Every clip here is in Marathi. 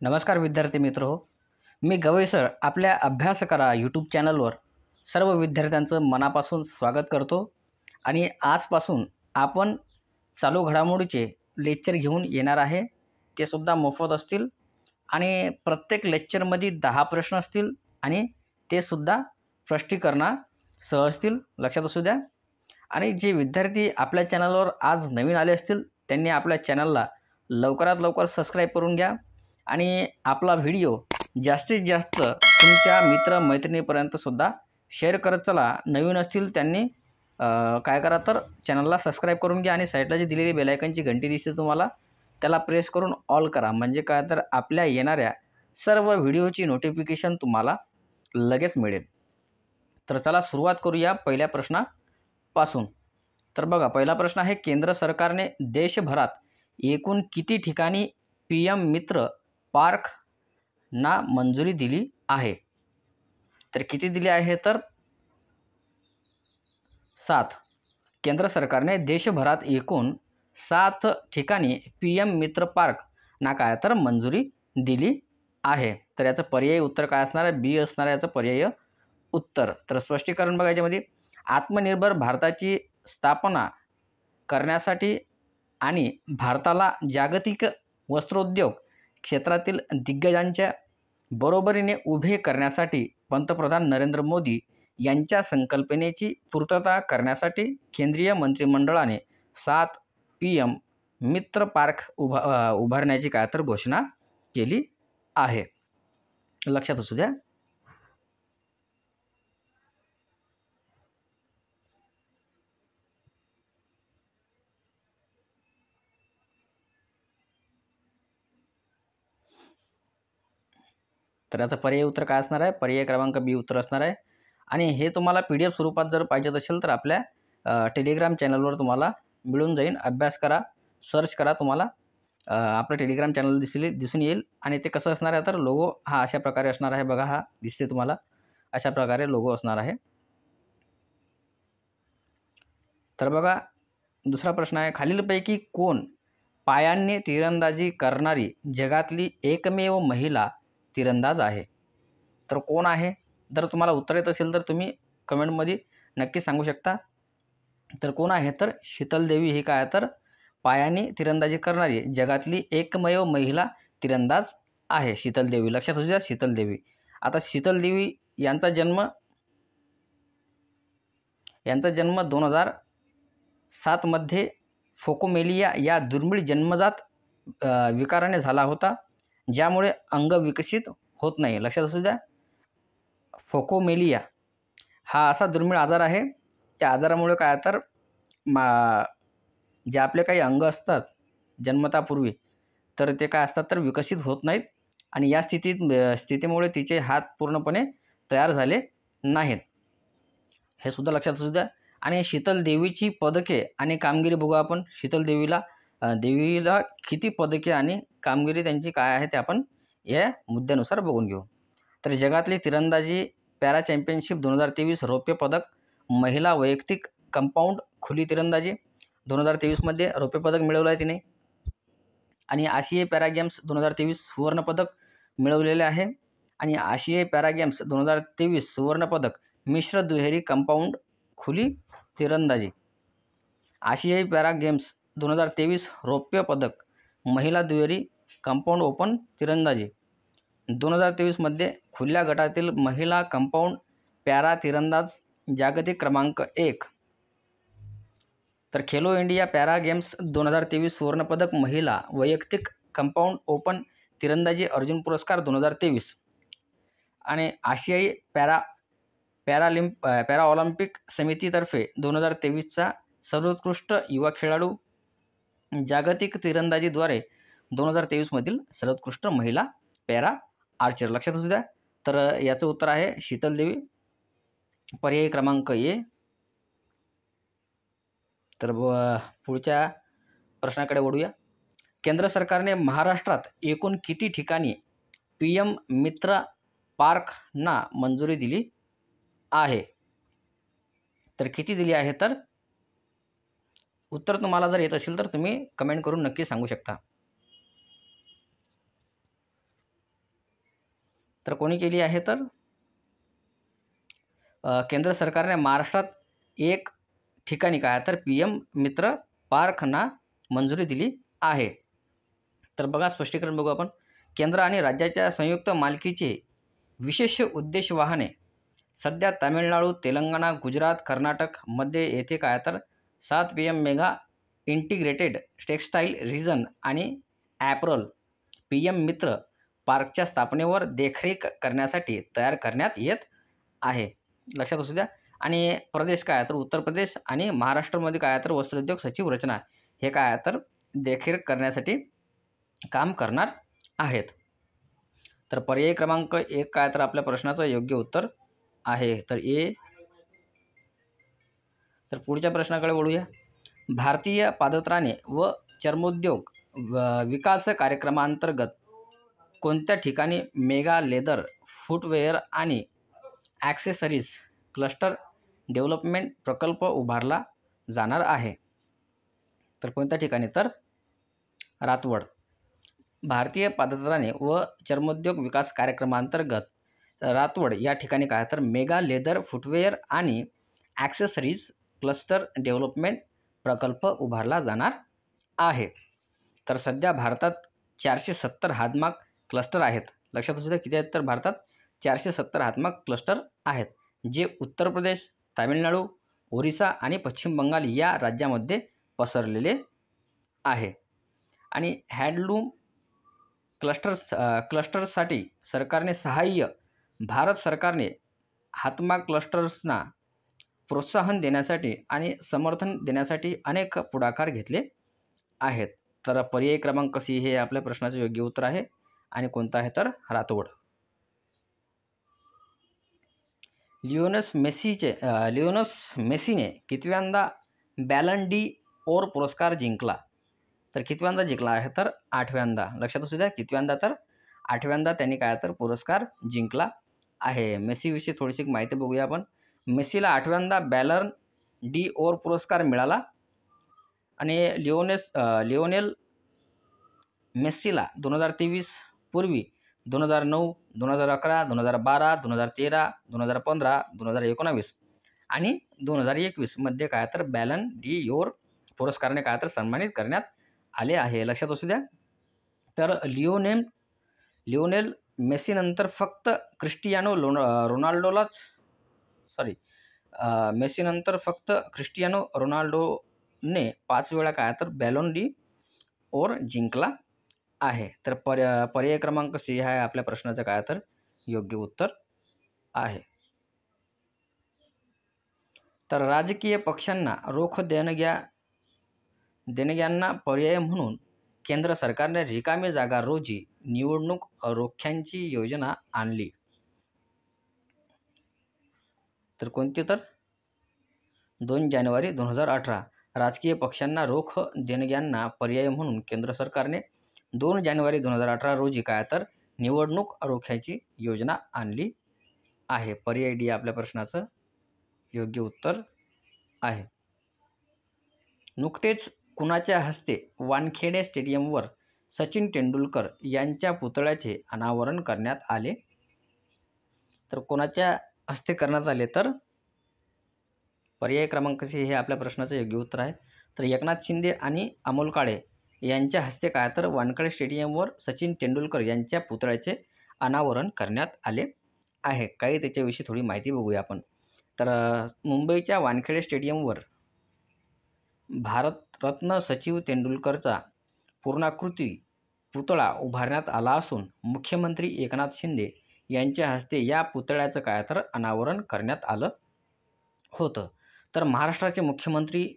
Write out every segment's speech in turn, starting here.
नमस्कार विद्यार्थी मित्र हो. मी गवई सर आपल्या अभ्यास करा यूट्यूब चॅनलवर सर्व विद्यार्थ्यांचं मनापासून स्वागत करतो. आणि आजपासून आपण चालू घडामोडीचे लेक्चर घेऊन येणार आहे. ते सुद्धा मोफत असतील आणि प्रत्येक लेक्चरमध्ये 10 प्रश्न असतील आणि ते सुद्धा स्पष्टीकरणासह असतील, लक्षात असू द्या. आणि जे विद्यार्थी आपल्या चॅनलवर आज नवीन आले असतील त्यांनी आपल्या चॅनलला लवकरात लवकर सबस्क्राईब करून घ्या आणि आपला व्हिडिओ जास्तीत जास्त तुमच्या मित्र-मैत्रिणींपर्यंत सुद्धा शेअर करत चला. नवीन असतील त्यांनी काय करा तर चॅनलला सबस्क्राईब करून घ्या आणि साईडला जी दिलेली बेल आयकॉनची घंटी दिसते तुम्हाला त्याला प्रेस करून ऑल करा. म्हणजे काय तर आपल्या येणाऱ्या सर्व व्हिडिओची नोटिफिकेशन तुम्हाला लगेच मिळेल. तर चला सुरुवात करूया पहिल्या प्रश्नापासून. तर बघा, पहिला प्रश्न आहे, केंद्र सरकारने देशभरात एकूण किती ठिकाणी PM मित्र पार्कना मंजुरी दिली आहे? तर किती दिली आहे? तर 7. केंद्र सरकारने देशभरात एकूण 7 ठिकाणी PM मित्र पार्कना काय तर मंजुरी दिली आहे. तर याचं पर्यायी उत्तर काय असणार आहे? बी असणार आहे याचं पर्यायी उत्तर. तर स्पष्टीकरण बघा याच्यामध्ये, आत्मनिर्भर भारताची स्थापना करण्यासाठी आणि भारताला जागतिक वस्त्रोद्योग क्षेत्रातील दिग्गजांच्या बरोबरीने उभे करण्यासाठी पंतप्रधान नरेंद्र मोदी यांच्या संकल्पनेची पूर्तता करण्यासाठी केंद्रीय मंत्रिमंडळाने 7 PM मित्र पार्क उभारण्याची काय तर घोषणा केली आहे. लक्षात असू द्या. तर याचं पर्यायी उत्तर काय असणार आहे? पर्याय क्रमांक बी उत्तर असणार आहे. आणि हे तुम्हाला PDF स्वरूपात जर पाहिजे असेल तर आपल्या टेलिग्राम चॅनलवर तुम्हाला मिळून जाईल. अभ्यास करा, सर्च करा, तुम्हाला आपलं टेलिग्राम चॅनल दिसून येईल. आणि ते कसं असणार आहे तर लोगो हा अशा प्रकारे असणार आहे. बघा, हा दिसते तुम्हाला, अशा प्रकारे लोगो असणार आहे. तर बघा, दुसरा प्रश्न आहे, खालीलपैकी कोण पायांनी तिरंदाजी करणारी जगातली एकमेव महिला तिरंदाज आहे? तर कोण आहे? जर तुम्हाला उत्तर येत असेल तर तुम्ही कमेंटमध्ये नक्की सांगू शकता. तर कोण आहे? तर शीतल देवी ही काय तर पायाने तिरंदाजी करणारी जगातली एकमेव महिला तिरंदाज आहे, शीतल देवी. लक्षात असू द्या, शीतल देवी. आता शीतल देवी यांचा जन्म 2007 मध्ये फोकोमेलिया या दुर्मिळ जन्मजात विकाराने झाला होता, ज्यामुळे अंग विकसित होत नाही. लक्षात असू द्या, फोकोमेलिया हा असा दुर्मिळ आजार आहे. त्या आजारामुळे काय तर जे आपले काही अंग असतात जन्मतापूर्वी, तर ते काय असतात तर विकसित होत नाहीत. आणि या स्थितीमुळे तिचे हात पूर्णपणे तयार झाले नाहीत, हे सुद्धा लक्षात असू द्या. आणि शीतल देवीची पदके आणि कामगिरी बघू आपण. शीतल देवीला किती पदके आणि कामगिरी त्यांची काय आहे ते आपण या मुद्द्यानुसार बघून घेऊ. तर जगातली तिरंदाजी पॅरा चॅम्पियनशिप 2023 रौप्य पदक, महिला वैयक्तिक कंपाऊंड खुली तिरंदाजी 2023 मध्ये रौप्य पदक मिळवलं आहे तिने. आणि आशियाई पॅरा गेम्स 2023 सुवर्ण पदक मिळवलेले आहे. आणि आशियाई पॅरा गेम्स 2023 सुवर्ण पदक मिश्र दुहेरी कंपाऊंड खुली तिरंदाजी. आशियाई पॅरा गेम्स 2023 रौप्य पदक महिला दुहेरी कंपाऊंड ओपन तिरंदाजी. 2023 मध्ये खुल्या गटातील महिला कंपाऊंड पॅरा तिरंदाज जागतिक क्रमांक 1. तर खेलो इंडिया पॅरा गेम्स 2023 सुवर्णपदक महिला वैयक्तिक कंपाऊंड ओपन तिरंदाजी अर्जुन पुरस्कार 2023. आणि आशियाई पॅरा ऑलिम्पिक समितीतर्फे 2023चा सर्वोत्कृष्ट युवा खेळाडू जागतिक तिरंदाजीद्वारे 2023 मधील सर्वोत्कृष्ट महिला पॅरा आर्चर. लक्षात असू द्या. तर याचं उत्तर आहे शीतल देवी, पर्याय क्रमांक ए. तर पुढच्या प्रश्नाकडे वळूया. केंद्र सरकारने महाराष्ट्रात एकूण किती ठिकाणी PM मित्र पार्कना मंजुरी दिली आहे? तर किती दिली आहे? तर उत्तर तुम्हाला जर येत असेल तर तुम्ही कमेंट करून नक्की सांगू शकता. तर कोणी केली आहे तर केंद्र सरकारने महाराष्ट्रात एक ठिकाणी काय तर PM मित्र पार्कना मंजुरी दिली आहे. तर बघा स्पष्टीकरण बघू आपण. केंद्र आणि राज्याच्या संयुक्त मालकीचे विशेष उद्देश वाहने सध्या तामिळनाडू, तेलंगणा, गुजरात, कर्नाटकमध्ये येथे काय तर 7 PM mega integrated textile region आणि ॲपरल PM मित्र पार्कच्या स्थापनेवर देखरेख करण्यासाठी तयार करण्यात येत आहे. लक्षात असू द्या. आणि प्रदेश काय तर उत्तर प्रदेश आणि महाराष्ट्रामध्ये काय तर वस्त्रोद्योग सचिव रचना हे काय तर देखरेख करण्यासाठी काम करणार आहेत. तर पर्याय क्रमांक 1 काय तर आपल्या प्रश्नाचं योग्य उत्तर आहे तर ए. तर पुढच्या प्रश्नाकडे वळूया. भारतीय पादत्राणे व चर्मोद्योग विकास कार्यक्रमांतर्गत कोणत्या ठिकाणी मेगा लेदर फुटवेअर आणि ॲक्सेसरीज क्लस्टर डेव्हलपमेंट प्रकल्प उभारला जाणार आहे? तर कोणत्या ठिकाणी तर रातवड. भारतीय पादत्राणे व चर्मोद्योग विकास कार्यक्रमांतर्गत रातवड या ठिकाणी काय तर मेगा लेदर फुटवेअर आणि ॲक्सेसरीज क्लस्टर डेव्हलपमेंट प्रकल्प उभारला जाणार आहे. तर सध्या भारतात 470 हातमाग क्लस्टर आहेत. लक्षात असू द्या किती आहेत तर भारतात 470 हातमाग क्लस्टर आहेत, जे उत्तर प्रदेश, तामिळनाडू, ओरिसा आणि पश्चिम बंगाल या राज्यामध्ये पसरलेले आहे. आणि हँडलूम क्लस्टर्ससाठी सरकारने सहाय्य भारत सरकारने हातमाग क्लस्टर्सना प्रोत्साहन देण्यासाठी आणि समर्थन देण्यासाठी अनेक पुढाकार घेतले आहेत. तर पर्याय क्रमांक C हे आपल्या प्रश्नाचे योग्य उत्तर आहे. आणि कोणतं आहे तर रातवड. लिओनस मेसीने कितव्यांदा बॅलन डी ओर पुरस्कार जिंकला? तर कितव्यांदा जिंकला आहे तर 8व्यांदा. लक्षात असू द्या कितव्यांदा तर 8व्यांदा त्यांनी काय तर पुरस्कार जिंकला आहे. मेसीविषयी थोडीशी माहिती बघूया आपण. मेसीला 8व्यांदा बॅलन डी ओर पुरस्कार मिळाला आणि लिओनेल मेस्सीला 2023 पूर्वी 2009, 2011, 2012, 2013, 2015, 2019 आणि 2021 मध्ये काय तर बॅलन डी ओर पुरस्काराने काय तर सन्मानित करण्यात आले आहे. लक्षात असू द्या. तर लिओनेल मेसीनंतर फक्त क्रिस्टियानो रोनाल्डोने 5 वेळा काय तर बॅलन डी ओर जिंकला आहे. तर पर्याय क्रमांक C हा आपल्या प्रश्नाचं काय तर योग्य उत्तर आहे. तर राजकीय पक्षांना रोख देणग्यांना पर्याय म्हणून केंद्र सरकारने रिकामी जागा रोजी निवडणूक रोख्यांची योजना आणली. तर कोणती तर 2 जानेवारी 2018 राजकीय पक्षांना रोख देणग्यांना पर्याय म्हणून केंद्र सरकारने 2 जानेवारी 2018 रोजी काय तर निवडणूक रोख्याची योजना आणली आहे. पर्याय D आपल्या प्रश्नाचं योग्य उत्तर आहे. नुकतेच कुणाच्या हस्ते वानखेडे स्टेडियमवर सचिन तेंडुलकर यांच्या पुतळ्याचे अनावरण करण्यात आले? तर कोणाच्या हस्ते करण्यात आले तर पर्याय क्रमांक C हे आपल्या प्रश्नाचं योग्य उत्तर आहे. तर एकनाथ शिंदे आणि अमोल काळे यांच्या हस्ते काय तर वानखेडे स्टेडियमवर सचिन तेंडुलकर यांच्या पुतळ्याचे अनावरण करण्यात आले आहे. काही त्याच्याविषयी थोडी माहिती बघूया आपण. तर मुंबईच्या वानखेडे स्टेडियमवर भारतरत्न सचिन तेंडुलकरचा पूर्णाकृती पुतळा उभारण्यात आला असून मुख्यमंत्री एकनाथ शिंदे यांच्या हस्ते या पुतळ्याचं काय तर अनावरण करण्यात आलं होतं. तर महाराष्ट्राचे मुख्यमंत्री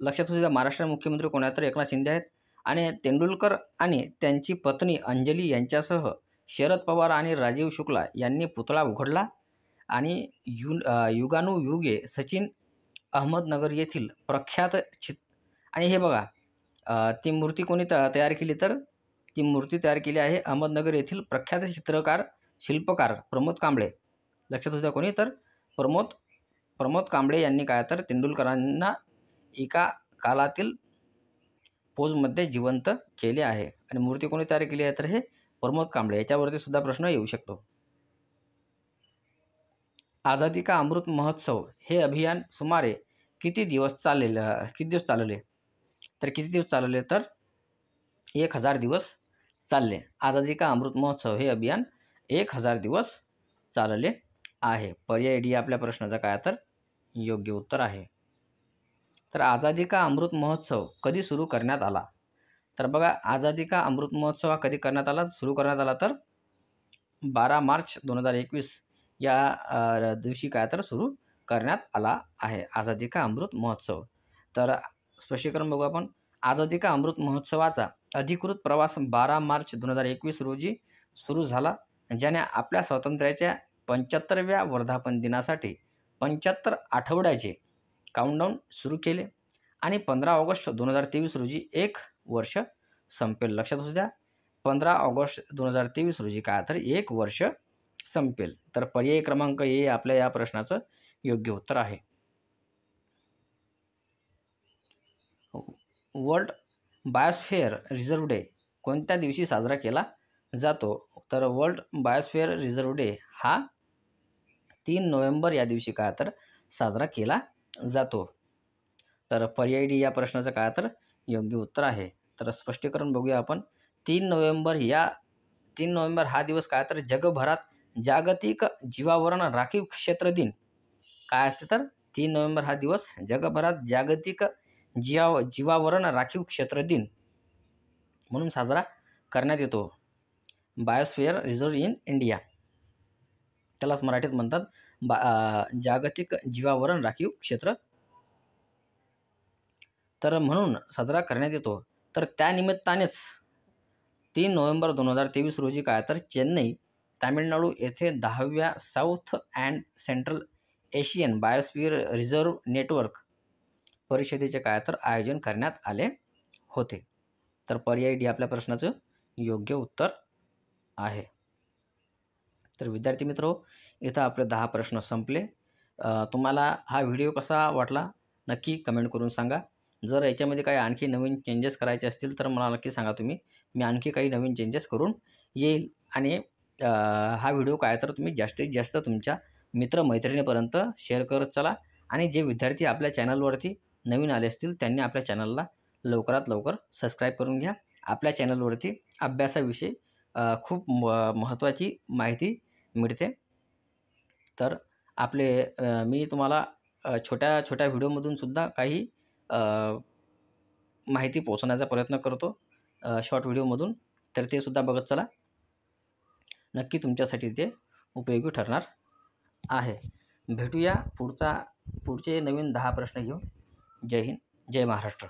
लक्षात असू द्या महाराष्ट्राचे मुख्यमंत्री कोण आहेत तर एकनाथ शिंदे आहेत. आणि तेंडुलकर आणि त्यांची पत्नी अंजली यांच्यासह शरद पवार आणि राजीव शुक्ला यांनी पुतळा उघडला आणि युगानुयुगे सचिन अहमदनगर येथील प्रख्यात आणि हे बघा ती मूर्ती कोणी तयार केली तर ती मूर्ती तयार केली आहे अहमदनगर येथील प्रख्यात शिल्पकार प्रमोद कांबळे. लक्षात असू द्या कोणी तर प्रमोद कांबळे यांनी काय तर तेंडुलकरांना एका कालातील पोजमध्ये जिवंत केले आहे. आणि मूर्ती कोणी तयार केली आहे तर हे प्रमोद कांबळे. याच्यावरती सुद्धा प्रश्न येऊ शकतो. आझादी का अमृत महोत्सव हे अभियान सुमारे किती दिवस चालले? तर किती दिवस चालले? तर 1000 दिवस चालले. आझादी का अमृत महोत्सव हे अभियान 1000 दिवस चालले आहे. पर्याय डी आपल्या प्रश्नाचं काय तर योग्य उत्तर आहे. तर आझादी का अमृत महोत्सव कधी सुरू करण्यात आला? तर बघा, आझादी का अमृत महोत्सव हा कधी सुरू करण्यात आला तर 12 मार्च 2021 या दिवशी काय तर सुरू करण्यात आला आहे आझादी का अमृत महोत्सव. तर स्पष्टीकरण बघू आपण. आझादी का अमृत महोत्सवाचा अधिकृत प्रवास 12 मार्च 2021 रोजी सुरू झाला, ज्याने आपल्या स्वातंत्र्याच्या 75व्या वर्धापन दिनासाठी 75 आठवड्याचे काउंटडाऊन सुरू केले आणि 15 ऑगस्ट 2023 रोजी 1 वर्ष संपेल. लक्षात असू द्या, 15 ऑगस्ट 2023 रोजी काय तर 1 वर्ष संपेल. तर पर्याय क्रमांक ए आपल्या या प्रश्नाचं योग्य उत्तर आहे. वर्ल्ड बायोस्फिअर रिझर्व्ह डे कोणत्या दिवशी साजरा केला जातो? तर वर्ल्ड बायोस्फिअर रिझर्व्ह डे हा 3 नोव्हेंबर या दिवशी काय तर साजरा केला जातो. तर पर्याय डी या प्रश्नाचं काय तर योग्य उत्तर आहे. तर स्पष्टीकरण बघूया आपण. 3 नोव्हेंबर हा दिवस काय तर जगभरात जागतिक जीवावरण राखीव क्षेत्र दिन काय असते? तर 3 नोव्हेंबर हा दिवस जगभरात जागतिक जीवावरण राखीव क्षेत्र दिन म्हणून साजरा करण्यात येतो. बायोस्फिअर रिझर्व्ह इन इंडिया, त्यालाच मराठीत म्हणतात जागतिक जीवावरण राखीव क्षेत्र. तर म्हणून साजरा करण्यात येतो. तर त्यानिमित्तानेच 3 नोव्हेंबर 2023 रोजी काय तर चेन्नई, तामिळनाडू येथे 10व्या South and Central Asian biosphere reserve network परिषदेचे काय तर आयोजन करण्यात आले होते. तर पर्याय डी आपल्या प्रश्नाचं योग्य उत्तर आहे. तर विद्यार्थी मित्रो, इथं आपले 10 प्रश्न संपले. तुम्हाला हा व्हिडिओ कसा वाटला नक्की कमेंट करून सांगा. जर याच्यामध्ये काही आणखी नवीन चेंजेस करायचे असतील तर मला नक्की सांगा तुम्ही. मी आणखी काही नवीन चेंजेस करून येईल आणि हा व्हिडिओ काय तर तुम्ही जास्तीत जास्त तुमच्या मित्रमैत्रिणीपर्यंत शेअर करत चला. आणि जे विद्यार्थी आपल्या चॅनलवरती नवीन आले असतील त्यांनी आपल्या चॅनलला लवकरात लवकर सबस्क्राईब करून घ्या. आपल्या चॅनलवरती अभ्यासाविषयी खूप महत्त्वाची माहिती मिळते. तर मी तुम्हाला छोट्या छोट्या व्हिडिओमधून सुद्धा काही माहिती पोहोचवण्याचा प्रयत्न करतो शॉर्ट व्हिडिओमधून. तर ते सुद्धा बघत चला. नक्की तुमच्यासाठी ते उपयोगी ठरणार आहे. भेटूया पुढचे नवीन 10 प्रश्न घेऊन. जय हिंद, जय महाराष्ट्र.